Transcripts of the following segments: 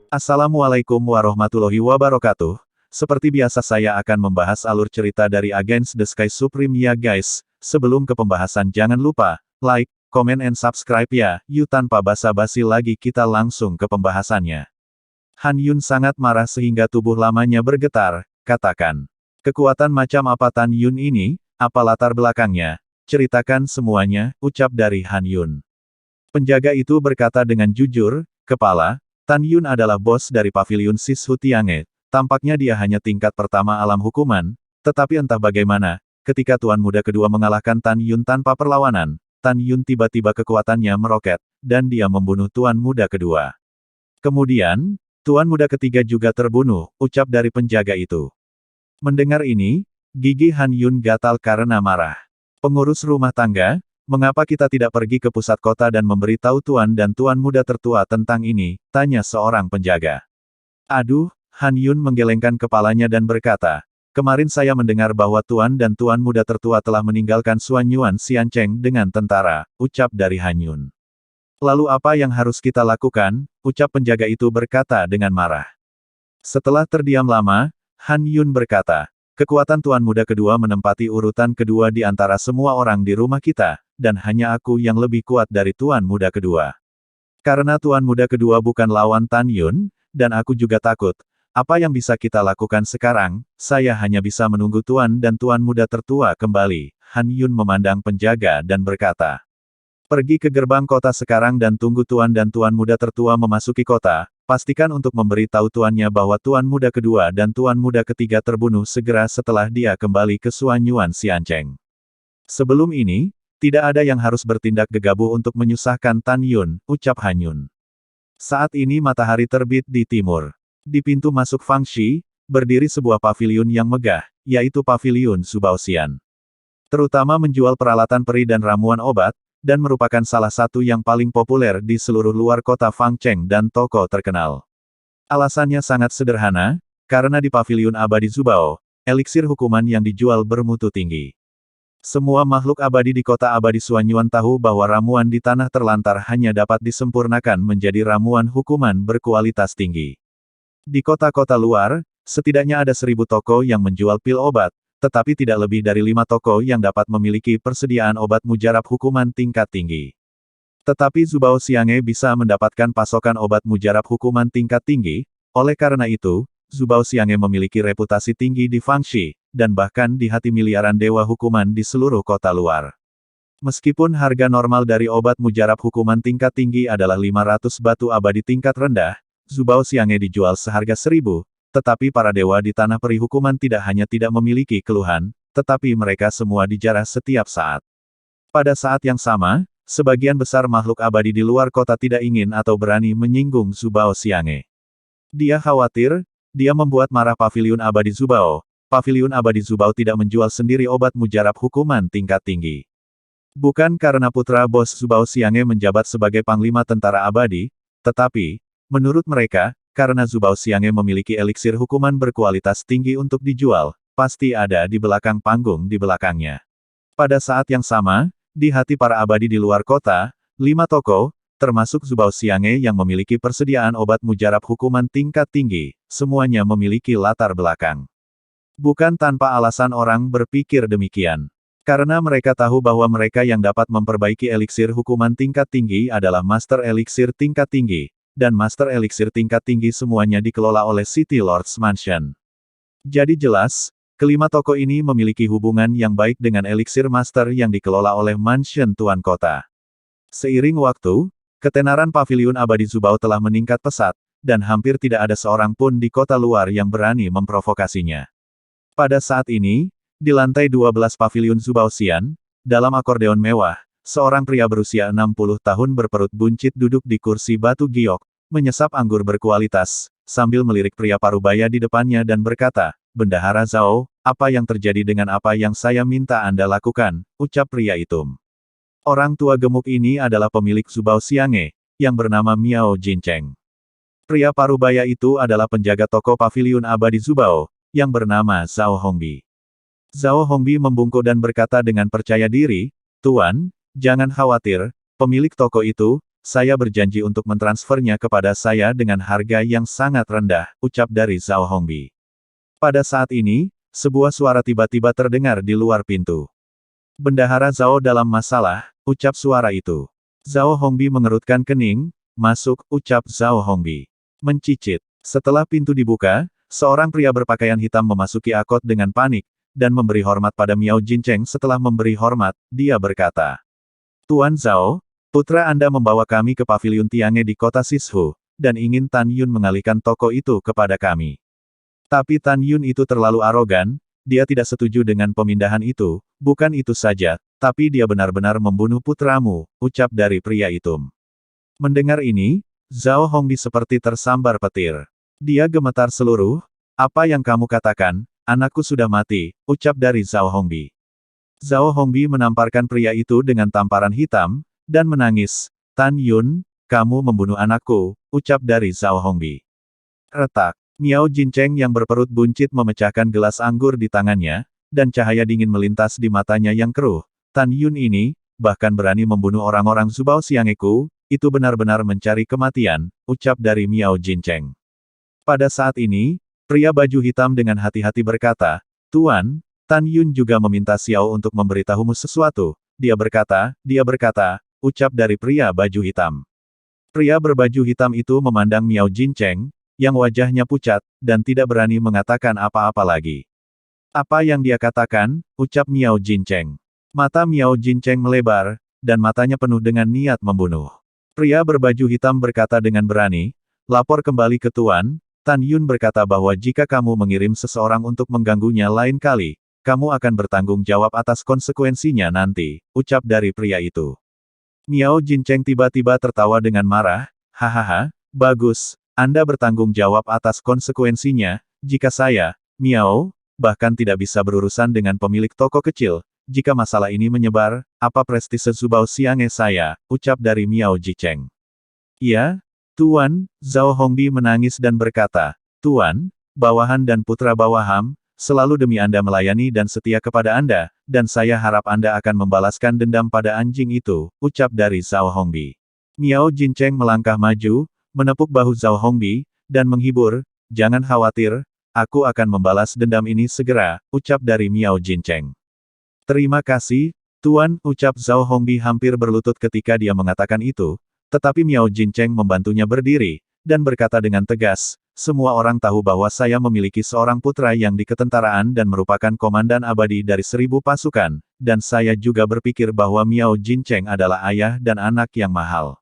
Assalamualaikum warahmatullahi wabarakatuh. Seperti biasa saya akan membahas alur cerita dari Against the Sky Supreme ya guys. Sebelum ke pembahasan jangan lupa, like, comment and subscribe ya. Yuk tanpa basa-basi lagi kita langsung ke pembahasannya. Han Yun sangat marah sehingga tubuh lamanya bergetar, katakan. Kekuatan macam apa Tan Yun ini, apa latar belakangnya? Ceritakan semuanya, ucap dari Han Yun. Penjaga itu berkata dengan jujur, Kepala, Tan Yun adalah bos dari pavilion Sis Hutiange. Tampaknya dia hanya tingkat pertama alam hukuman, tetapi entah bagaimana, ketika Tuan Muda kedua mengalahkan Tan Yun tanpa perlawanan, Tan Yun tiba-tiba kekuatannya meroket, dan dia membunuh Tuan Muda kedua. Kemudian, Tuan Muda ketiga juga terbunuh, ucap dari penjaga itu. Mendengar ini, gigi Han Yun gatal karena marah. Pengurus rumah tangga, mengapa kita tidak pergi ke pusat kota dan memberitahu Tuan dan Tuan Muda tertua tentang ini? Tanya seorang penjaga. Aduh, Han Yun menggelengkan kepalanya dan berkata, kemarin saya mendengar bahwa Tuan dan Tuan Muda tertua telah meninggalkan Xuan Yuan Xiancheng dengan tentara, ucap dari Han Yun. Lalu apa yang harus kita lakukan? Ucap penjaga itu berkata dengan marah. Setelah terdiam lama, Han Yun berkata, kekuatan Tuan Muda kedua menempati urutan kedua di antara semua orang di rumah kita, dan hanya aku yang lebih kuat dari Tuan Muda kedua. Karena Tuan Muda kedua bukan lawan Tan Yun, dan aku juga takut. Apa yang bisa kita lakukan sekarang? Saya hanya bisa menunggu Tuan dan Tuan Muda tertua kembali. Han Yun memandang penjaga dan berkata. Pergi ke gerbang kota sekarang dan tunggu Tuan dan Tuan Muda tertua memasuki kota. Pastikan untuk memberitahu tuannya bahwa Tuan Muda kedua dan Tuan Muda ketiga terbunuh segera setelah dia kembali ke Xuan Yuan Xiancheng. Sebelum ini, tidak ada yang harus bertindak gegabah untuk menyusahkan Tan Yun, ucap Han Yun. Saat ini matahari terbit di timur. Di pintu masuk Fangxi, berdiri sebuah pavilion yang megah, yaitu pavilion Zubaoxian. Terutama menjual peralatan peri dan ramuan obat, dan merupakan salah satu yang paling populer di seluruh luar kota Fangcheng dan toko terkenal. Alasannya sangat sederhana, karena di pavilion abadi Zubao, eliksir hukuman yang dijual bermutu tinggi. Semua makhluk abadi di kota abadi Xuanyuan tahu bahwa ramuan di tanah terlantar hanya dapat disempurnakan menjadi ramuan hukuman berkualitas tinggi. Di kota-kota luar, setidaknya ada 1000 toko yang menjual pil obat, tetapi tidak lebih dari 5 toko yang dapat memiliki persediaan obat mujarab hukuman tingkat tinggi. Tetapi Zubao Xiange bisa mendapatkan pasokan obat mujarab hukuman tingkat tinggi, oleh karena itu, Zubao Xiange memiliki reputasi tinggi di Fangxi, dan bahkan di hati miliaran dewa hukuman di seluruh kota luar. Meskipun harga normal dari obat mujarab hukuman tingkat tinggi adalah 500 batu abadi tingkat rendah, Zubao Xiange dijual seharga 1000, tetapi para dewa di tanah peri hukuman tidak hanya tidak memiliki keluhan, tetapi mereka semua dijarah setiap saat. Pada saat yang sama, sebagian besar makhluk abadi di luar kota tidak ingin atau berani menyinggung Zubao Xiange. Dia khawatir, dia membuat marah pavilion abadi Zubao. Pavilion abadi Zubao tidak menjual sendiri obat mujarab hukuman tingkat tinggi. Bukan karena putra bos Zubao Xiange menjabat sebagai panglima tentara abadi, tetapi, menurut mereka, karena Zubao Xiange memiliki eliksir hukuman berkualitas tinggi untuk dijual, pasti ada di belakang panggung di belakangnya. Pada saat yang sama, di hati para abadi di luar kota, 5 toko, termasuk Zubao Xiange yang memiliki persediaan obat mujarab hukuman tingkat tinggi, semuanya memiliki latar belakang. Bukan tanpa alasan orang berpikir demikian. Karena mereka tahu bahwa mereka yang dapat memperbaiki eliksir hukuman tingkat tinggi adalah Master Eliksir tingkat tinggi, dan Master Eliksir tingkat tinggi semuanya dikelola oleh City Lord's Mansion. Jadi jelas, kelima toko ini memiliki hubungan yang baik dengan eliksir master yang dikelola oleh Mansion Tuan Kota. Seiring waktu, ketenaran pavilion abadi Zubao telah meningkat pesat, dan hampir tidak ada seorang pun di kota luar yang berani memprovokasinya. Pada saat ini, di lantai 12 pavilion Zubaoxian, dalam akordeon mewah, seorang pria berusia 60 tahun berperut buncit duduk di kursi batu giok, menyesap anggur berkualitas, sambil melirik pria parubaya di depannya dan berkata, Bendahara Zhao, apa yang terjadi dengan apa yang saya minta Anda lakukan, ucap pria itu. Orang tua gemuk ini adalah pemilik Zubao Xiange, yang bernama Miao Jincheng. Pria parubaya itu adalah penjaga toko pavilion abadi Zubao, yang bernama Zhao Hongbi. Zhao Hongbi membungkuk dan berkata dengan percaya diri, Tuan, jangan khawatir, pemilik toko itu, saya berjanji untuk mentransfernya kepada saya dengan harga yang sangat rendah, ucap dari Zhao Hongbi. Pada saat ini, sebuah suara tiba-tiba terdengar di luar pintu. Bendahara Zhao dalam masalah, ucap suara itu. Zhao Hongbi mengerutkan kening, masuk, ucap Zhao Hongbi. Mencicit. Setelah pintu dibuka, seorang pria berpakaian hitam memasuki Akot dengan panik, dan memberi hormat pada Miao Jincheng. Setelah memberi hormat, dia berkata, Tuan Zhao, putra Anda membawa kami ke paviliun Tiange di kota Sishu, dan ingin Tan Yun mengalihkan toko itu kepada kami. Tapi Tan Yun itu terlalu arogan, dia tidak setuju dengan pemindahan itu, bukan itu saja, tapi dia benar-benar membunuh putramu, ucap dari pria itu. Mendengar ini, Zhao Hongbi seperti tersambar petir. Dia gemetar seluruh, apa yang kamu katakan, anakku sudah mati, ucap dari Zhao Hongbi. Zhao Hongbi menamparkan pria itu dengan tamparan hitam, dan menangis. Tan Yun, kamu membunuh anakku, ucap dari Zhao Hongbi. Retak. Miao Jincheng yang berperut buncit memecahkan gelas anggur di tangannya, dan cahaya dingin melintas di matanya yang keruh. Tan Yun ini, bahkan berani membunuh orang-orang Zubao Xiangeku, itu benar-benar mencari kematian, ucap dari Miao Jincheng. Pada saat ini, pria baju hitam dengan hati-hati berkata, Tuan, Tan Yun juga meminta Xiao untuk memberitahumu sesuatu. Dia berkata, ucap dari pria baju hitam. Pria berbaju hitam itu memandang Miao Jincheng, yang wajahnya pucat, dan tidak berani mengatakan apa-apa lagi. Apa yang dia katakan, ucap Miao Jincheng. Mata Miao Jincheng melebar, dan matanya penuh dengan niat membunuh. Pria berbaju hitam berkata dengan berani, lapor kembali ke Tuan. Tan Yun berkata bahwa jika kamu mengirim seseorang untuk mengganggunya lain kali, kamu akan bertanggung jawab atas konsekuensinya nanti, ucap dari pria itu. Miao Jincheng tiba-tiba tertawa dengan marah, hahaha, bagus, Anda bertanggung jawab atas konsekuensinya, jika saya, Miao, bahkan tidak bisa berurusan dengan pemilik toko kecil, jika masalah ini menyebar, apa prestise Zubao Xiange saya, ucap dari Miao Jincheng. Ya, Tuan, Zhao Hongbi menangis dan berkata, Tuan, bawahan dan putra bawaham, selalu demi Anda melayani dan setia kepada Anda, dan saya harap Anda akan membalaskan dendam pada anjing itu, ucap dari Zhao Hongbi. Miao Jincheng melangkah maju, menepuk bahu Zhao Hongbi, dan menghibur, jangan khawatir, aku akan membalas dendam ini segera, ucap dari Miao Jincheng. Terima kasih, Tuan, ucap Zhao Hongbi hampir berlutut ketika dia mengatakan itu, tetapi Miao Jincheng membantunya berdiri, dan berkata dengan tegas, semua orang tahu bahwa saya memiliki seorang putra yang di ketentaraan dan merupakan komandan abadi dari 1000 pasukan, dan saya juga berpikir bahwa Miao Jincheng adalah ayah dan anak yang mahal.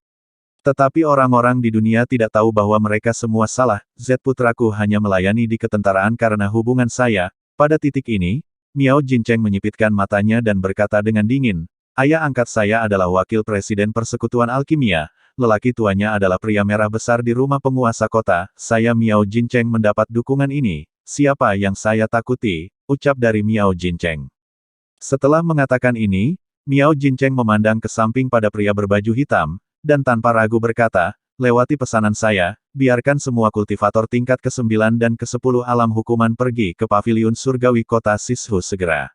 Tetapi orang-orang di dunia tidak tahu bahwa mereka semua salah, putraku hanya melayani di ketentaraan karena hubungan saya. Pada titik ini, Miao Jincheng menyipitkan matanya dan berkata dengan dingin, ayah angkat saya adalah wakil presiden persekutuan alkimia, lelaki tuanya adalah pria merah besar di rumah penguasa kota, saya Miao Jincheng mendapat dukungan ini, siapa yang saya takuti, ucap dari Miao Jincheng. Setelah mengatakan ini, Miao Jincheng memandang ke samping pada pria berbaju hitam, dan tanpa ragu berkata, lewati pesanan saya, biarkan semua kultivator tingkat ke-9 dan ke-10 alam hukuman pergi ke paviliun surgawi kota Sishu segera.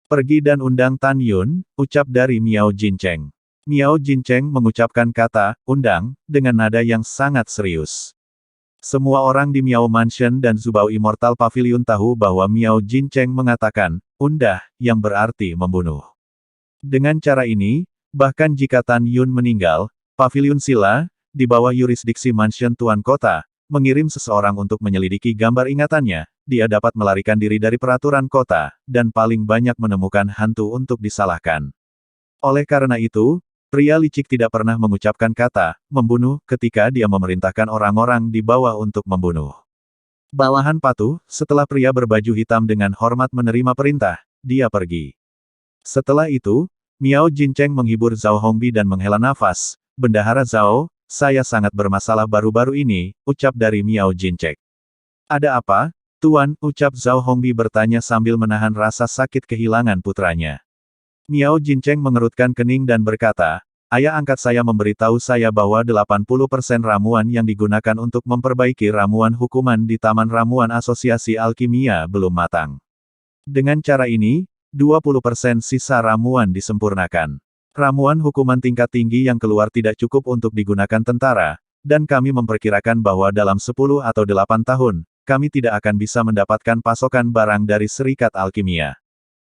Pergi dan undang Tan Yun, ucap dari Miao Jincheng. Miao Jincheng mengucapkan kata, undang, dengan nada yang sangat serius. Semua orang di Miao Mansion dan Zubao Immortal Pavilion tahu bahwa Miao Jincheng mengatakan, undah, yang berarti membunuh. Dengan cara ini, bahkan jika Tan Yun meninggal, Pavilion Sila, di bawah yurisdiksi Mansion Tuan Kota, mengirim seseorang untuk menyelidiki gambar ingatannya, dia dapat melarikan diri dari peraturan kota, dan paling banyak menemukan hantu untuk disalahkan. Oleh karena itu, pria licik tidak pernah mengucapkan kata, membunuh, ketika dia memerintahkan orang-orang di bawah untuk membunuh. Bawahan patuh, setelah pria berbaju hitam dengan hormat menerima perintah, dia pergi. Setelah itu, Miao Jincheng menghibur Zhao Hongbi dan menghela nafas, Bendahara Zhao, saya sangat bermasalah baru-baru ini, ucap dari Miao Jincheng. Ada apa, Tuan, ucap Zhao Hongbi bertanya sambil menahan rasa sakit kehilangan putranya. Miao Jincheng mengerutkan kening dan berkata, ayah angkat saya memberitahu saya bahwa 80% ramuan yang digunakan untuk memperbaiki ramuan hukuman di Taman Ramuan Asosiasi Alkimia belum matang. Dengan cara ini, 20% sisa ramuan disempurnakan. Ramuan hukuman tingkat tinggi yang keluar tidak cukup untuk digunakan tentara, dan kami memperkirakan bahwa dalam 10 atau 8 tahun, kami tidak akan bisa mendapatkan pasokan barang dari Serikat Alkimia.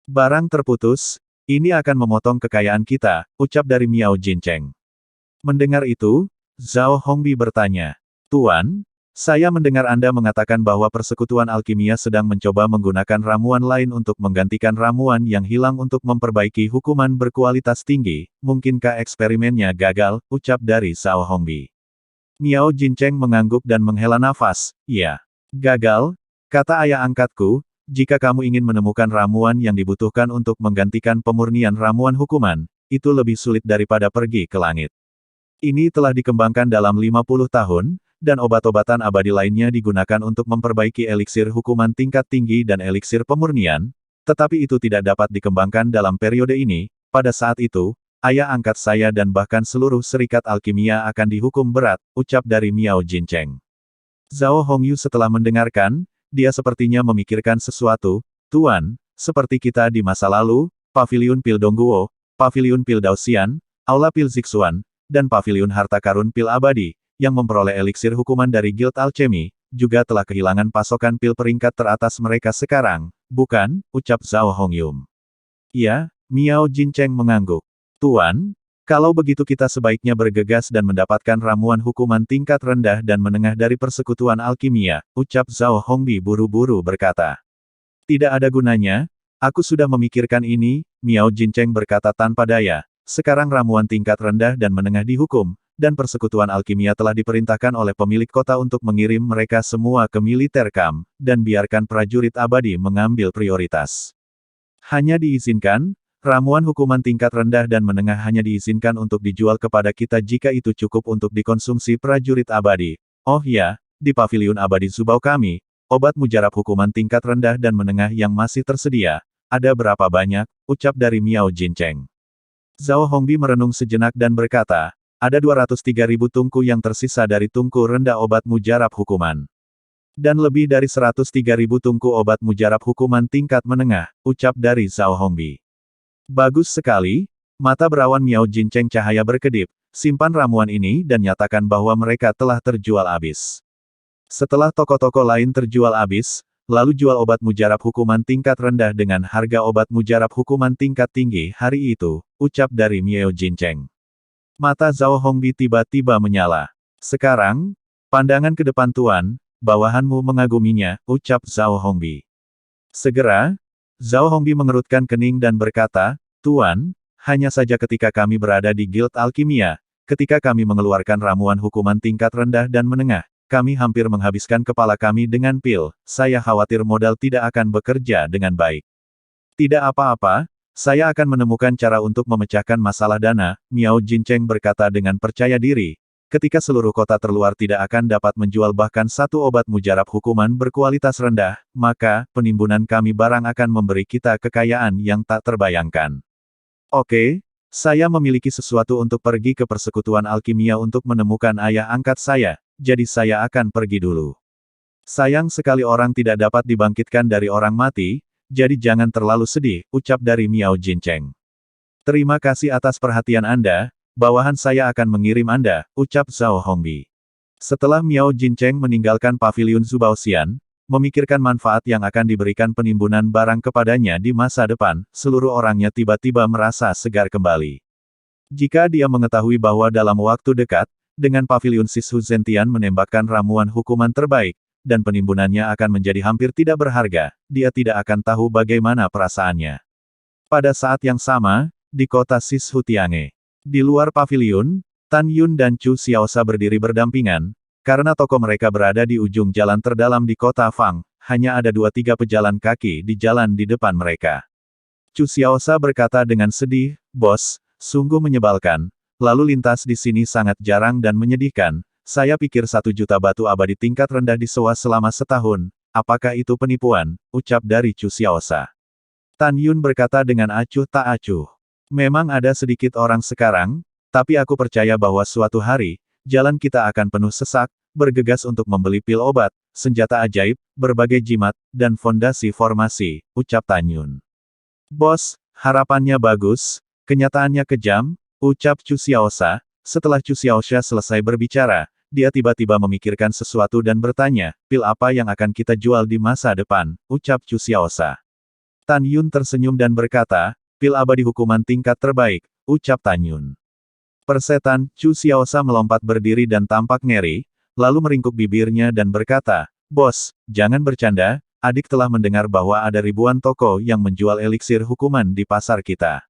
Barang terputus, ini akan memotong kekayaan kita, ucap dari Miao Jincheng. Mendengar itu, Zhao Hongbi bertanya, Tuan, saya mendengar Anda mengatakan bahwa persekutuan alkimia sedang mencoba menggunakan ramuan lain untuk menggantikan ramuan yang hilang untuk memperbaiki hukuman berkualitas tinggi. Mungkinkah eksperimennya gagal? Ucap dari Zhao Hongbi. Miao Jincheng mengangguk dan menghela nafas. Ya, gagal, kata ayah angkatku, jika kamu ingin menemukan ramuan yang dibutuhkan untuk menggantikan pemurnian ramuan hukuman, itu lebih sulit daripada pergi ke langit. Ini telah dikembangkan dalam 50 tahun, dan obat-obatan abadi lainnya digunakan untuk memperbaiki eliksir hukuman tingkat tinggi dan eliksir pemurnian, tetapi itu tidak dapat dikembangkan dalam periode ini. Pada saat itu, ayah angkat saya dan bahkan seluruh Serikat Alkimia akan dihukum berat, ucap dari Miao Jincheng. Zhao Hongyu setelah mendengarkan, dia sepertinya memikirkan sesuatu. Tuan, seperti kita di masa lalu, Paviliun Pil Dongguo, Paviliun Pil Daoxian, Aula Pil Zixuan, dan Paviliun Harta Karun Pil Abadi, yang memperoleh eliksir hukuman dari Guild Alchemy, juga telah kehilangan pasokan pil peringkat teratas mereka sekarang, bukan? Ucap Zhao Hongyum. Ya, Miao Jincheng mengangguk. Tuan, kalau begitu kita sebaiknya bergegas dan mendapatkan ramuan hukuman tingkat rendah dan menengah dari persekutuan alkimia, ucap Zhao Hongbi buru-buru berkata. Tidak ada gunanya, aku sudah memikirkan ini, Miao Jincheng berkata tanpa daya. Sekarang ramuan tingkat rendah dan menengah dihukum, dan persekutuan alkimia telah diperintahkan oleh pemilik kota untuk mengirim mereka semua ke militer camp, dan biarkan prajurit abadi mengambil prioritas. Hanya diizinkan, ramuan hukuman tingkat rendah dan menengah hanya diizinkan untuk dijual kepada kita jika itu cukup untuk dikonsumsi prajurit abadi. Oh ya, di paviliun abadi Zubao kami, obat mujarab hukuman tingkat rendah dan menengah yang masih tersedia, ada berapa banyak, ucap dari Miao Jincheng. Zhao Hongbi merenung sejenak dan berkata, ada 203.000 tungku yang tersisa dari tungku rendah obat mujarab hukuman. Dan lebih dari 103.000 tungku obat mujarab hukuman tingkat menengah, ucap dari Zhao Hongbi. Bagus sekali, mata berawan Miao Jincheng cahaya berkedip, simpan ramuan ini dan nyatakan bahwa mereka telah terjual habis. Setelah toko-toko lain terjual habis, lalu jual obat mujarab hukuman tingkat rendah dengan harga obat mujarab hukuman tingkat tinggi hari itu, ucap dari Miao Jincheng. Mata Zhao Hongbi tiba-tiba menyala. Sekarang, pandangan ke depan Tuan, bawahanmu mengaguminya, ucap Zhao Hongbi. Segera, Zhao Hongbi mengerutkan kening dan berkata, Tuan, hanya saja ketika kami berada di Guild Alkimia, ketika kami mengeluarkan ramuan hukuman tingkat rendah dan menengah, kami hampir menghabiskan kepala kami dengan pil, saya khawatir modal tidak akan bekerja dengan baik. Tidak apa-apa, saya akan menemukan cara untuk memecahkan masalah dana, Miao Jincheng berkata dengan percaya diri. Ketika seluruh kota terluar tidak akan dapat menjual bahkan satu obat mujarab hukuman berkualitas rendah, maka, penimbunan kami barang akan memberi kita kekayaan yang tak terbayangkan. Oke, saya memiliki sesuatu untuk pergi ke persekutuan alkimia untuk menemukan ayah angkat saya, jadi saya akan pergi dulu. Sayang sekali orang tidak dapat dibangkitkan dari orang mati, jadi jangan terlalu sedih, ucap dari Miao Jincheng. Terima kasih atas perhatian Anda, bawahan saya akan mengirim Anda, ucap Zhao Hongbi. Setelah Miao Jincheng meninggalkan paviliun Zubaoxian, memikirkan manfaat yang akan diberikan penimbunan barang kepadanya di masa depan, seluruh orangnya tiba-tiba merasa segar kembali. Jika dia mengetahui bahwa dalam waktu dekat, dengan paviliun Sishu Zentian menembakkan ramuan hukuman terbaik, dan penimbunannya akan menjadi hampir tidak berharga, dia tidak akan tahu bagaimana perasaannya. Pada saat yang sama, di kota Sishu Tiange. Di luar paviliun, Tan Yun dan Chu Xiaosa berdiri berdampingan, karena toko mereka berada di ujung jalan terdalam di kota Fang, hanya ada 2-3 pejalan kaki di jalan di depan mereka. Chu Xiaosa berkata dengan sedih, Bos, sungguh menyebalkan. Lalu lintas di sini sangat jarang dan menyedihkan, saya pikir 1 juta batu abadi tingkat rendah disewa selama setahun, apakah itu penipuan, ucap dari Chu Xiaosa. Tan Yun berkata dengan acuh tak acuh. Memang ada sedikit orang sekarang, tapi aku percaya bahwa suatu hari, jalan kita akan penuh sesak, bergegas untuk membeli pil obat, senjata ajaib, berbagai jimat, dan fondasi formasi, ucap Tan Yun. Bos, harapannya bagus, Kenyataannya kejam, ucap Chu Xiaosha. Setelah Chu Xiaosha selesai berbicara, dia tiba-tiba memikirkan sesuatu dan bertanya, pil apa yang akan kita jual di masa depan, ucap Chu Xiaosha. Tan Yun tersenyum dan berkata, pil abadi hukuman tingkat terbaik, ucap Tan Yun. Persetan, Chu Xiaosha melompat berdiri dan tampak ngeri, lalu meringkuk bibirnya dan berkata, Bos, jangan bercanda, adik telah mendengar bahwa ada ribuan toko yang menjual eliksir hukuman di pasar kita.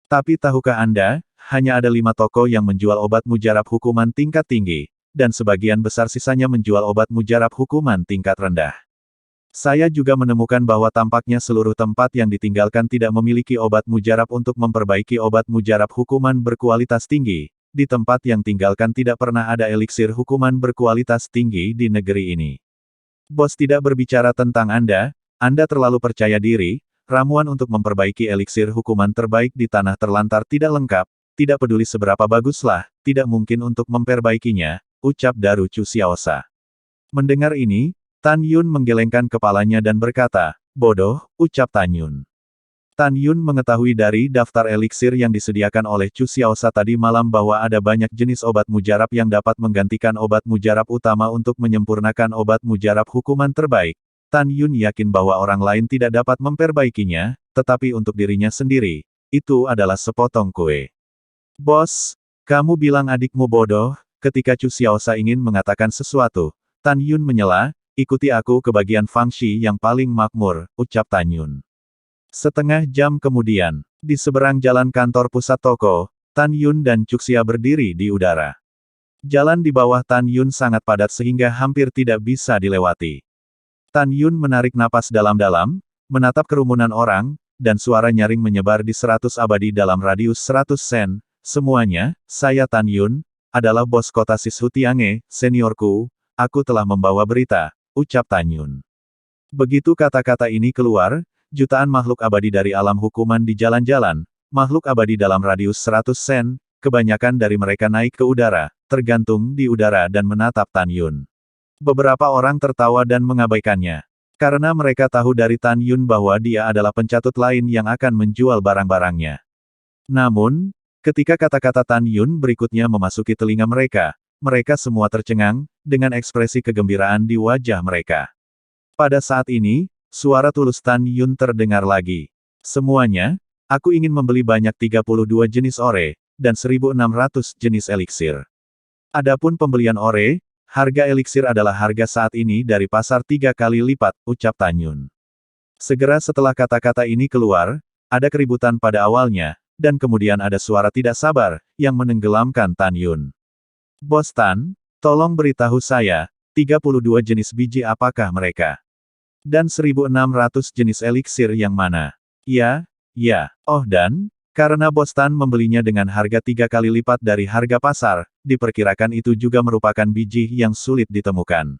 Tapi tahukah Anda, hanya ada 5 toko yang menjual obat mujarab hukuman tingkat tinggi, dan sebagian besar sisanya menjual obat mujarab hukuman tingkat rendah. Saya juga menemukan bahwa tampaknya seluruh tempat yang ditinggalkan tidak memiliki obat mujarab untuk memperbaiki obat mujarab hukuman berkualitas tinggi. Di tempat yang tinggalkan tidak pernah ada eliksir hukuman berkualitas tinggi di negeri ini. Bos tidak berbicara tentang Anda terlalu percaya diri, ramuan untuk memperbaiki eliksir hukuman terbaik di tanah terlantar tidak lengkap, tidak peduli seberapa baguslah, tidak mungkin untuk memperbaikinya, ucap Daru Chu Xiaosha. Mendengar ini, Tan Yun menggelengkan kepalanya dan berkata, bodoh, ucap Tan Yun. Tan Yun mengetahui dari daftar eliksir yang disediakan oleh Chu Xiaosha tadi malam bahwa ada banyak jenis obat mujarab yang dapat menggantikan obat mujarab utama untuk menyempurnakan obat mujarab hukuman terbaik. Tan Yun yakin bahwa orang lain tidak dapat memperbaikinya, tetapi untuk dirinya sendiri, itu adalah sepotong kue. Bos, kamu bilang adikmu bodoh, ketika Chu Xiaosha ingin mengatakan sesuatu, Tan Yun menyela, ikuti aku ke bagian fangshi yang paling makmur, ucap Tan Yun. Setengah jam kemudian, di seberang jalan kantor pusat toko, Tan Yun dan Cuxia berdiri di udara. Jalan di bawah Tan Yun sangat padat sehingga hampir tidak bisa dilewati. Tan Yun menarik napas dalam-dalam, menatap kerumunan orang, dan suara nyaring menyebar di 100 abadi dalam radius 100 sen. Semuanya, saya Tan Yun, adalah bos kota Sishutiange, seniorku, aku telah membawa berita, ucap Tan Yun. Begitu kata-kata ini keluar, jutaan makhluk abadi dari alam hukuman di jalan-jalan, makhluk abadi dalam radius 100 sen, kebanyakan dari mereka naik ke udara, tergantung di udara dan menatap Tan Yun. Beberapa orang tertawa dan mengabaikannya. Karena mereka tahu dari Tan Yun bahwa dia adalah pencatut lain yang akan menjual barang-barangnya. Namun, ketika kata-kata Tan Yun berikutnya memasuki telinga mereka, mereka semua tercengang, dengan ekspresi kegembiraan di wajah mereka. Pada saat ini, suara tulus Tan Yun terdengar lagi. Semuanya, aku ingin membeli banyak 32 jenis ore, dan 1.600 jenis eliksir. Adapun pembelian ore, harga eliksir adalah harga saat ini dari pasar 3 kali lipat, ucap Tan Yun. Segera setelah kata-kata ini keluar, ada keributan pada awalnya, dan kemudian ada suara tidak sabar, yang menenggelamkan Tan Yun. Bos Tan, tolong beritahu saya, 32 jenis biji apakah mereka? Dan 1.600 jenis eliksir yang mana? Ya, oh dan, karena Bos Tan membelinya dengan harga 3 kali lipat dari harga pasar, diperkirakan itu juga merupakan biji yang sulit ditemukan.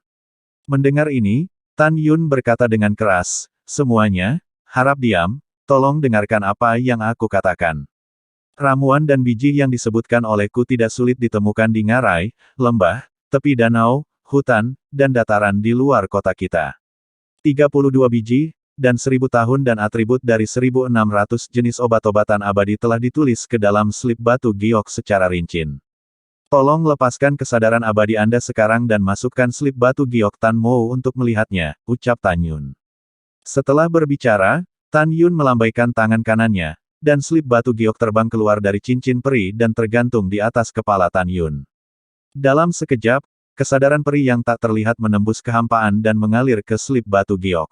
Mendengar ini, Tan Yun berkata dengan keras, semuanya, harap diam, tolong dengarkan apa yang aku katakan. Ramuan dan biji yang disebutkan olehku tidak sulit ditemukan di ngarai, lembah, tepi danau, hutan, dan dataran di luar kota kita. 32 biji, dan 1000 tahun dan atribut dari 1.600 jenis obat-obatan abadi telah ditulis ke dalam slip batu giok secara rinci. Tolong lepaskan kesadaran abadi Anda sekarang dan masukkan slip batu giok Tan Mo untuk melihatnya, ucap Tan Yun. Setelah berbicara, Tan Yun melambaikan tangan kanannya, dan slip batu giok terbang keluar dari cincin peri dan tergantung di atas kepala Tan Yun. Dalam sekejap, kesadaran peri yang tak terlihat menembus kehampaan dan mengalir ke slip batu giok.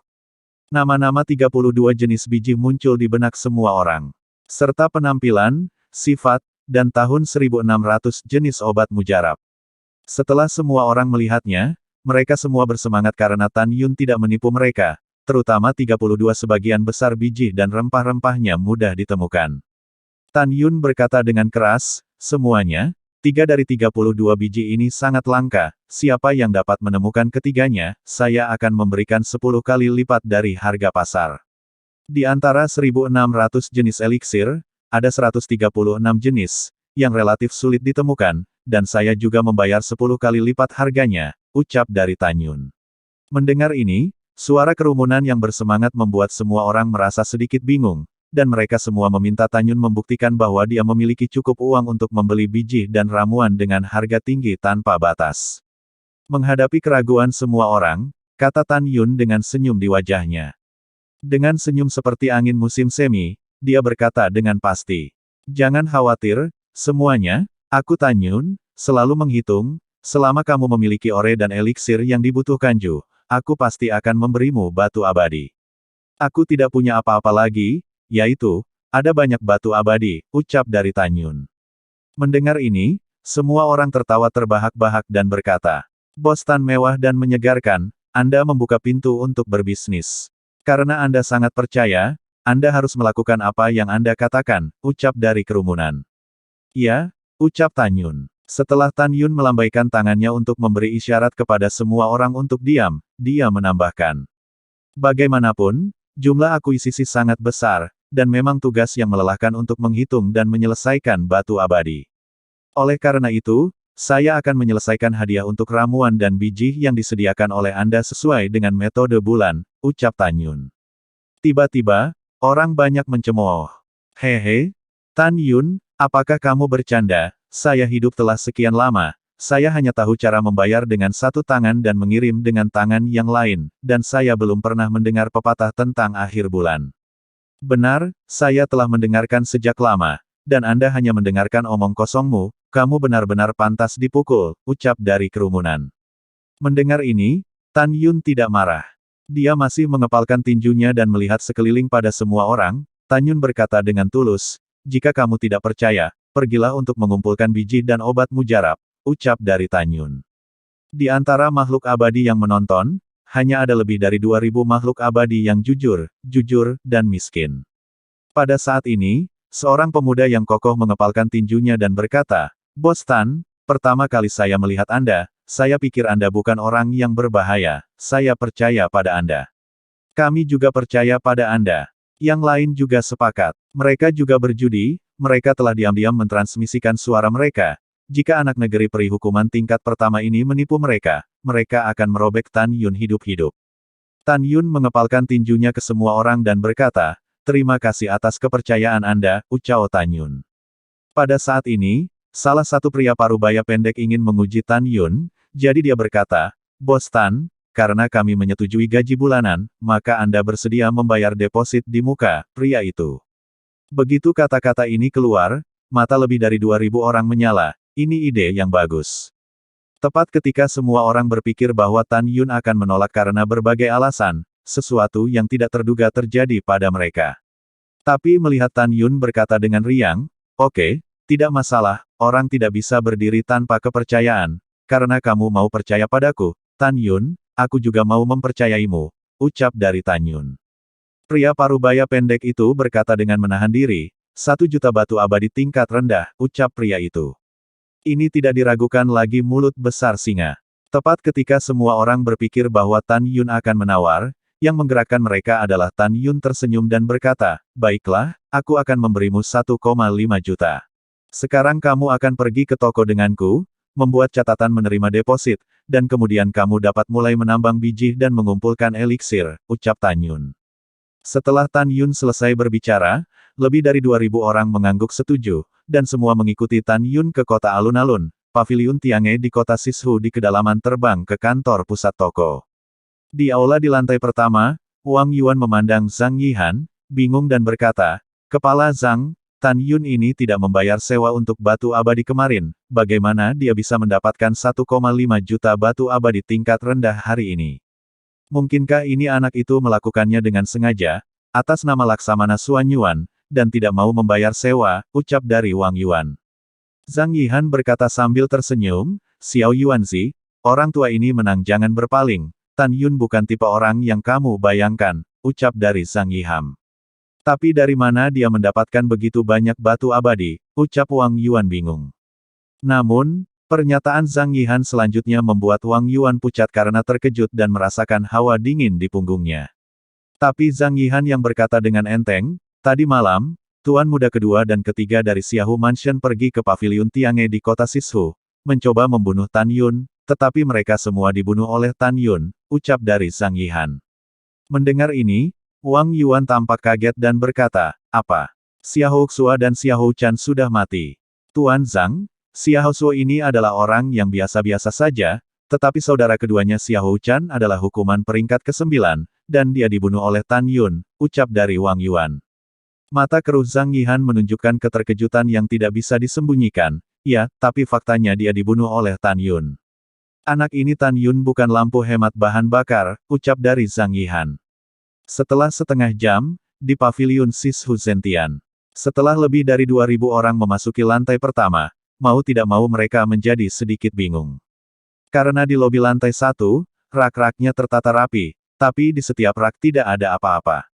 Nama-nama 32 jenis biji muncul di benak semua orang. Serta penampilan, sifat, dan tahun 1.600 jenis obat mujarab. Setelah semua orang melihatnya, mereka semua bersemangat karena Tan Yun tidak menipu mereka, terutama 32 sebagian besar biji dan rempah-rempahnya mudah ditemukan. Tan Yun berkata dengan keras, semuanya, 3 dari 32 biji ini sangat langka, siapa yang dapat menemukan ketiganya, saya akan memberikan 10 kali lipat dari harga pasar. Di antara 1.600 jenis eliksir, ada 136 jenis, yang relatif sulit ditemukan, dan saya juga membayar 10 kali lipat harganya, ucap dari Tan Yun. Mendengar ini, suara kerumunan yang bersemangat membuat semua orang merasa sedikit bingung, dan mereka semua meminta Tan Yun membuktikan bahwa dia memiliki cukup uang untuk membeli biji dan ramuan dengan harga tinggi tanpa batas. Menghadapi keraguan semua orang, kata Tan Yun dengan senyum di wajahnya. Dengan senyum seperti angin musim semi, dia berkata dengan pasti. Jangan khawatir, semuanya, aku Tan Yun, selalu menghitung, selama kamu memiliki ore dan eliksir yang dibutuhkan Ju, aku pasti akan memberimu batu abadi. Aku tidak punya apa-apa lagi, yaitu, ada banyak batu abadi, ucap dari Tan Yun. Mendengar ini, semua orang tertawa terbahak-bahak dan berkata, Bos Tan mewah dan menyegarkan, Anda membuka pintu untuk berbisnis. Karena Anda sangat percaya, Anda harus melakukan apa yang Anda katakan, ucap dari kerumunan. Ya, ucap Tan Yun. Setelah Tan Yun melambaikan tangannya untuk memberi isyarat kepada semua orang untuk diam, dia menambahkan. Bagaimanapun, jumlah akuisisi sangat besar, dan memang tugas yang melelahkan untuk menghitung dan menyelesaikan batu abadi. Oleh karena itu, saya akan menyelesaikan hadiah untuk ramuan dan biji yang disediakan oleh Anda sesuai dengan metode bulan, ucap Tan Yun. Tiba-tiba, orang banyak mencemooh. Hehe, Tan Yun, apakah kamu bercanda? Saya hidup telah sekian lama, saya hanya tahu cara membayar dengan satu tangan dan mengirim dengan tangan yang lain, dan saya belum pernah mendengar pepatah tentang akhir bulan. Benar, saya telah mendengarkan sejak lama, dan Anda hanya mendengarkan omong kosongmu, kamu benar-benar pantas dipukul, ucap dari kerumunan. Mendengar ini, Tan Yun tidak marah. Dia masih mengepalkan tinjunya dan melihat sekeliling pada semua orang. Tan Yun berkata dengan tulus, jika kamu tidak percaya, pergilah untuk mengumpulkan biji dan obat mujarab, ucap dari Tan Yun. Di antara makhluk abadi yang menonton, hanya ada lebih dari 2.000 makhluk abadi yang jujur, dan miskin. Pada saat ini, seorang pemuda yang kokoh mengepalkan tinjunya dan berkata, Bos Tan, pertama kali saya melihat Anda, saya pikir Anda bukan orang yang berbahaya, saya percaya pada Anda. Kami juga percaya pada Anda. Yang lain juga sepakat. Mereka juga berjudi, mereka telah diam-diam mentransmisikan suara mereka. Jika anak negeri peri hukuman tingkat pertama ini menipu mereka, mereka akan merobek Tan Yun hidup-hidup. Tan Yun mengepalkan tinjunya ke semua orang dan berkata, terima kasih atas kepercayaan Anda, ucap Tan Yun. Pada saat ini, salah satu pria parubaya pendek ingin menguji Tan Yun, jadi dia berkata, Bos Tan, karena kami menyetujui gaji bulanan, maka Anda bersedia membayar deposit di muka pria itu. Begitu kata-kata ini keluar, mata lebih dari 2.000 orang menyala, ini ide yang bagus. Tepat ketika semua orang berpikir bahwa Tan Yun akan menolak karena berbagai alasan, sesuatu yang tidak terduga terjadi pada mereka. Tapi melihat Tan Yun berkata dengan riang, oke, tidak masalah, orang tidak bisa berdiri tanpa kepercayaan, karena kamu mau percaya padaku, Tan Yun, aku juga mau mempercayaimu, ucap dari Tan Yun. Pria parubaya pendek itu berkata dengan menahan diri, 1 juta batu abadi tingkat rendah, ucap pria itu. Ini tidak diragukan lagi mulut besar singa. Tepat ketika semua orang berpikir bahwa Tan Yun akan menawar, yang menggerakkan mereka adalah Tan Yun tersenyum dan berkata, baiklah, aku akan memberimu 1,5 juta. Sekarang kamu akan pergi ke toko denganku, membuat catatan menerima deposit, dan kemudian kamu dapat mulai menambang biji dan mengumpulkan eliksir, ucap Tan Yun. Setelah Tan Yun selesai berbicara, lebih dari 2.000 orang mengangguk setuju, dan semua mengikuti Tan Yun ke kota alun-alun, paviliun Tiange di kota Sishu di kedalaman terbang ke kantor pusat toko. Di aula di lantai pertama, Wang Yuan memandang Zhang Yihan, bingung dan berkata, Kepala Zhang, Tan Yun ini tidak membayar sewa untuk batu abadi kemarin, bagaimana dia bisa mendapatkan 1,5 juta batu abadi tingkat rendah hari ini? Mungkinkah ini anak itu melakukannya dengan sengaja, atas nama Laksamana Xuan Yuan, dan tidak mau membayar sewa, ucap dari Wang Yuan. Zhang Yihan berkata sambil tersenyum, Xiao Yuanzi, orang tua ini menang jangan berpaling, Tan Yun bukan tipe orang yang kamu bayangkan, ucap dari Zhang Yihan. Tapi dari mana dia mendapatkan begitu banyak batu abadi, ucap Wang Yuan bingung. Namun, pernyataan Zhang Yihan selanjutnya membuat Wang Yuan pucat karena terkejut dan merasakan hawa dingin di punggungnya. Tapi Zhang Yihan yang berkata dengan enteng, tadi malam, tuan muda kedua dan ketiga dari Xiaohu Mansion pergi ke paviliun Tiange di kota Sishu, mencoba membunuh Tan Yun, tetapi mereka semua dibunuh oleh Tan Yun, ucap dari Zhang Yihan. Mendengar ini, Wang Yuan tampak kaget dan berkata, Apa? Xiahou Xue dan Xiahou Chan sudah mati. Tuan Zhang, Xiahou Xue ini adalah orang yang biasa-biasa saja, tetapi saudara keduanya Xiahou Chan adalah hukuman peringkat ke-9, dan dia dibunuh oleh Tan Yun, ucap dari Wang Yuan. Mata keruh Zhang Yihan menunjukkan keterkejutan yang tidak bisa disembunyikan. Ya, tapi faktanya dia dibunuh oleh Tan Yun. Anak ini Tan Yun bukan lampu hemat bahan bakar, ucap dari Zhang Yihan. Setelah setengah jam, di paviliun Sishu Zentian. Setelah lebih dari 2.000 orang memasuki lantai pertama, mau tidak mau mereka menjadi sedikit bingung. Karena di lobi lantai 1, rak-raknya tertata rapi, tapi di setiap rak tidak ada apa-apa.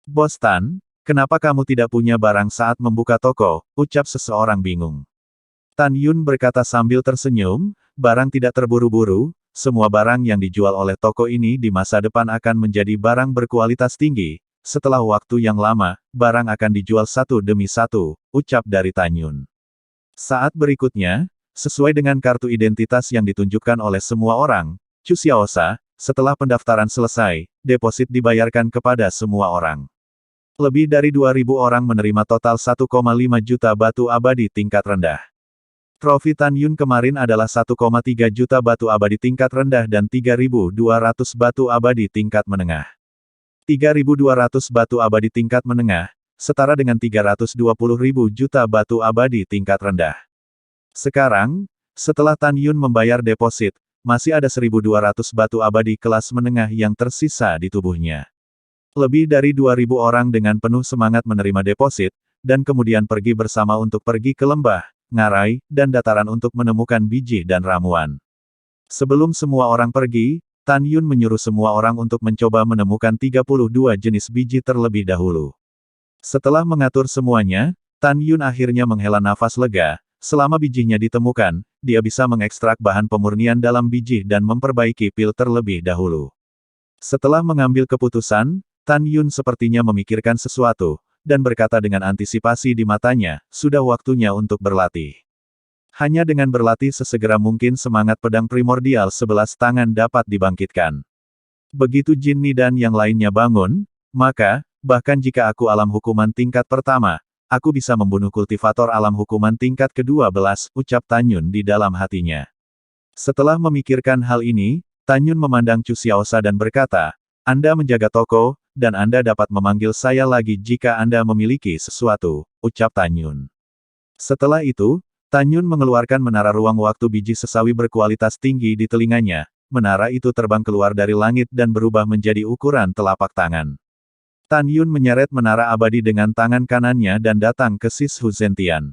Bos Tan, kenapa kamu tidak punya barang saat membuka toko, ucap seseorang bingung. Tan Yun berkata sambil tersenyum, barang tidak terburu-buru, semua barang yang dijual oleh toko ini di masa depan akan menjadi barang berkualitas tinggi, setelah waktu yang lama, barang akan dijual satu demi satu, ucap dari Tan Yun. Saat berikutnya, sesuai dengan kartu identitas yang ditunjukkan oleh semua orang, Chu Xiaosa, setelah pendaftaran selesai, deposit dibayarkan kepada semua orang. Lebih dari 2.000 orang menerima total 1,5 juta batu abadi tingkat rendah. Trofi Tan Yun kemarin adalah 1,3 juta batu abadi tingkat rendah dan 3.200 batu abadi tingkat menengah. 3.200 batu abadi tingkat menengah, setara dengan 320.000 juta batu abadi tingkat rendah. Sekarang, setelah Tan Yun membayar deposit, masih ada 1.200 batu abadi kelas menengah yang tersisa di tubuhnya. Lebih dari 2.000 orang dengan penuh semangat menerima deposit, dan kemudian pergi bersama untuk pergi ke lembah, ngarai, dan dataran untuk menemukan biji dan ramuan. Sebelum semua orang pergi, Tan Yun menyuruh semua orang untuk mencoba menemukan 32 jenis biji terlebih dahulu. Setelah mengatur semuanya, Tan Yun akhirnya menghela nafas lega. Selama bijinya ditemukan, dia bisa mengekstrak bahan pemurnian dalam biji dan memperbaiki pil terlebih dahulu. Setelah mengambil keputusan, Tan Yun sepertinya memikirkan sesuatu, dan berkata dengan antisipasi di matanya, sudah waktunya untuk berlatih. Hanya dengan berlatih sesegera mungkin semangat pedang primordial 11 tangan dapat dibangkitkan. Begitu Jin Ni dan yang lainnya bangun, maka, bahkan jika aku alam hukuman tingkat pertama, aku bisa membunuh kultivator alam hukuman tingkat ke-12, ucap Tan Yun di dalam hatinya. Setelah memikirkan hal ini, Tan Yun memandang Chu Xiaosa dan berkata, Anda menjaga toko, dan Anda dapat memanggil saya lagi jika Anda memiliki sesuatu, ucap Tan Yun. Setelah itu, Tan Yun mengeluarkan menara ruang waktu biji sesawi berkualitas tinggi di telinganya. Menara itu terbang keluar dari langit dan berubah menjadi ukuran telapak tangan. Tan Yun menyeret menara abadi dengan tangan kanannya dan datang ke Sishu Zentian.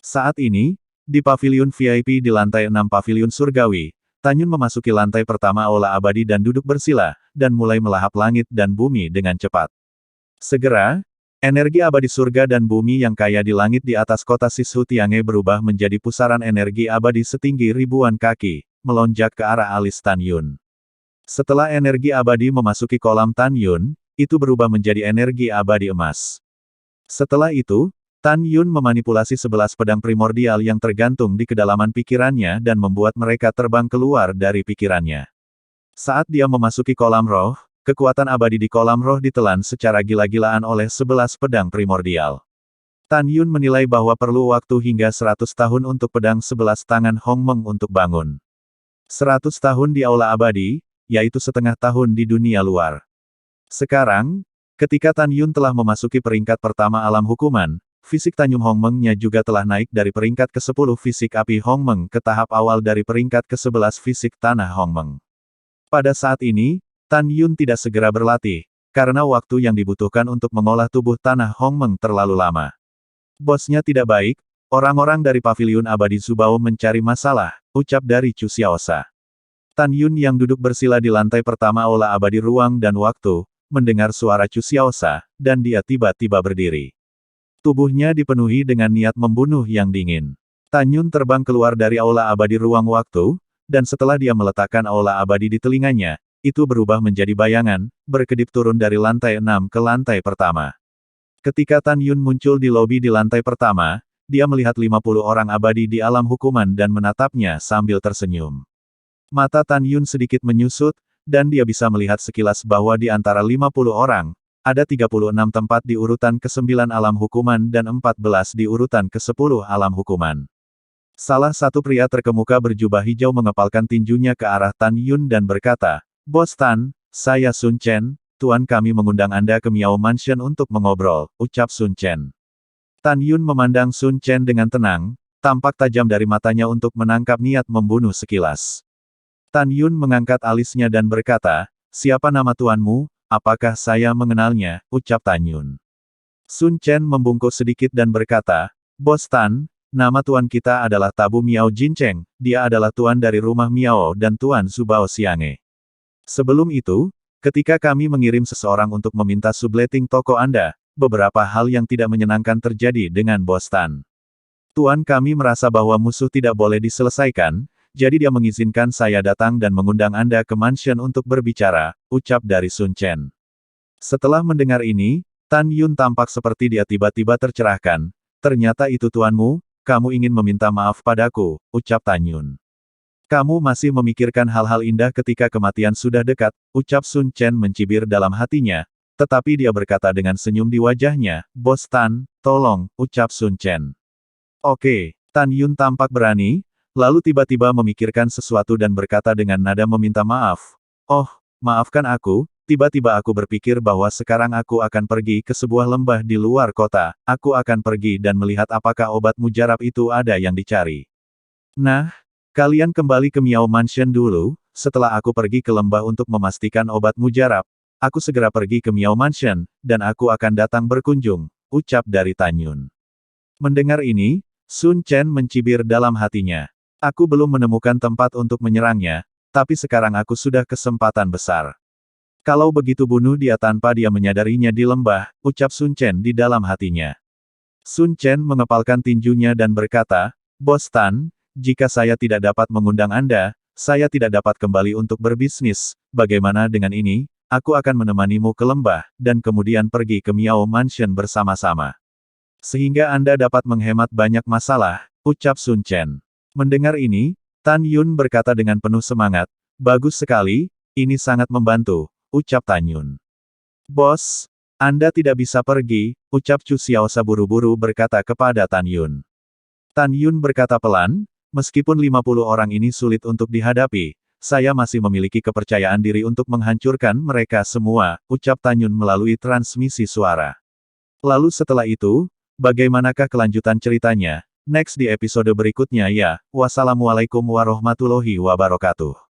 Saat ini, di paviliun VIP di lantai 6 paviliun surgawi, Tan Yun memasuki lantai pertama aula abadi dan duduk bersila, dan mulai melahap langit dan bumi dengan cepat. Segera, energi abadi surga dan bumi yang kaya di langit di atas kota Sishu Tiange berubah menjadi pusaran energi abadi setinggi ribuan kaki, melonjak ke arah alis Tan Yun. Setelah energi abadi memasuki kolam Tan Yun, itu berubah menjadi energi abadi emas. Setelah itu, Tan Yun memanipulasi 11 pedang primordial yang tergantung di kedalaman pikirannya dan membuat mereka terbang keluar dari pikirannya. Saat dia memasuki kolam roh, kekuatan abadi di kolam roh ditelan secara gila-gilaan oleh 11 pedang primordial. Tan Yun menilai bahwa perlu waktu hingga 100 tahun untuk pedang 11 tangan Hong Meng untuk bangun. 100 tahun di aula abadi, yaitu setengah tahun di dunia luar. Sekarang, ketika Tan Yun telah memasuki peringkat pertama alam hukuman, fisik Tanyum Hong Meng-nya juga telah naik dari peringkat ke-10 fisik api Hong Meng ke tahap awal dari peringkat ke-11 fisik tanah Hong Meng. Pada saat ini, Tan Yun tidak segera berlatih, karena waktu yang dibutuhkan untuk mengolah tubuh tanah Hong Meng terlalu lama. Bosnya tidak baik, orang-orang dari paviliun abadi Zubao mencari masalah, ucap dari Chu Xiaosa. Tan Yun yang duduk bersila di lantai pertama aula abadi ruang dan waktu, mendengar suara Chu Xiaosa, dan dia tiba-tiba berdiri. Tubuhnya dipenuhi dengan niat membunuh yang dingin. Tan Yun terbang keluar dari aula abadi ruang waktu, dan setelah dia meletakkan aula abadi di telinganya, itu berubah menjadi bayangan, berkedip turun dari lantai 6 ke lantai pertama. Ketika Tan Yun muncul di lobi di lantai pertama, dia melihat 50 orang abadi di alam hukuman dan menatapnya sambil tersenyum. Mata Tan Yun sedikit menyusut, dan dia bisa melihat sekilas bahwa di antara 50 orang, ada 36 tempat di urutan ke-9 alam hukuman dan 14 di urutan ke-10 alam hukuman. Salah satu pria terkemuka berjubah hijau mengepalkan tinjunya ke arah Tan Yun dan berkata, "Bos Tan, saya Sun Chen, Tuan kami mengundang Anda ke Miao Mansion untuk mengobrol," ucap Sun Chen. Tan Yun memandang Sun Chen dengan tenang, tampak tajam dari matanya untuk menangkap niat membunuh sekilas. Tan Yun mengangkat alisnya dan berkata, "Siapa nama tuanmu? Apakah saya mengenalnya?" ucap Tan Yun. Sun Chen membungkuk sedikit dan berkata, "Bos Tan, nama tuan kita adalah Tabu Miao Jincheng, dia adalah tuan dari rumah Miao dan Tuan Zubao Xiange. Sebelum itu, ketika kami mengirim seseorang untuk meminta subletting toko Anda, beberapa hal yang tidak menyenangkan terjadi dengan Bos Tan. Tuan kami merasa bahwa musuh tidak boleh diselesaikan, jadi dia mengizinkan saya datang dan mengundang Anda ke mansion untuk berbicara," ucap dari Sun Chen. Setelah mendengar ini, Tan Yun tampak seperti dia tiba-tiba tercerahkan. "Ternyata itu tuanmu, kamu ingin meminta maaf padaku," ucap Tan Yun. "Kamu masih memikirkan hal-hal indah ketika kematian sudah dekat," ucap Sun Chen mencibir dalam hatinya, tetapi dia berkata dengan senyum di wajahnya, "Bos Tan, tolong," ucap Sun Chen. "Oke." Tan Yun tampak berani, lalu tiba-tiba memikirkan sesuatu dan berkata dengan nada meminta maaf, "Oh, maafkan aku, tiba-tiba aku berpikir bahwa sekarang aku akan pergi ke sebuah lembah di luar kota, aku akan pergi dan melihat apakah obat mujarab itu ada yang dicari. Nah, kalian kembali ke Miao Mansion dulu, setelah aku pergi ke lembah untuk memastikan obat mujarab, aku segera pergi ke Miao Mansion, dan aku akan datang berkunjung," ucap dari Tan Yun. Mendengar ini, Sun Chen mencibir dalam hatinya. "Aku belum menemukan tempat untuk menyerangnya, tapi sekarang aku sudah kesempatan besar. Kalau begitu bunuh dia tanpa dia menyadarinya di lembah," ucap Sun Chen di dalam hatinya. Sun Chen mengepalkan tinjunya dan berkata, "Bos Tan, jika saya tidak dapat mengundang Anda, saya tidak dapat kembali untuk berbisnis, bagaimana dengan ini? Aku akan menemanimu ke lembah, dan kemudian pergi ke Miao Mansion bersama-sama. Sehingga Anda dapat menghemat banyak masalah," ucap Sun Chen. Mendengar ini, Tan Yun berkata dengan penuh semangat, "Bagus sekali, ini sangat membantu," ucap Tan Yun. "Bos, Anda tidak bisa pergi," ucap Chu Xiaosa buru-buru berkata kepada Tan Yun. Tan Yun berkata pelan, "Meskipun 50 orang ini sulit untuk dihadapi, saya masih memiliki kepercayaan diri untuk menghancurkan mereka semua," ucap Tan Yun melalui transmisi suara. Lalu setelah itu, bagaimanakah kelanjutan ceritanya? Next di episode berikutnya ya. Wassalamualaikum warahmatullahi wabarakatuh.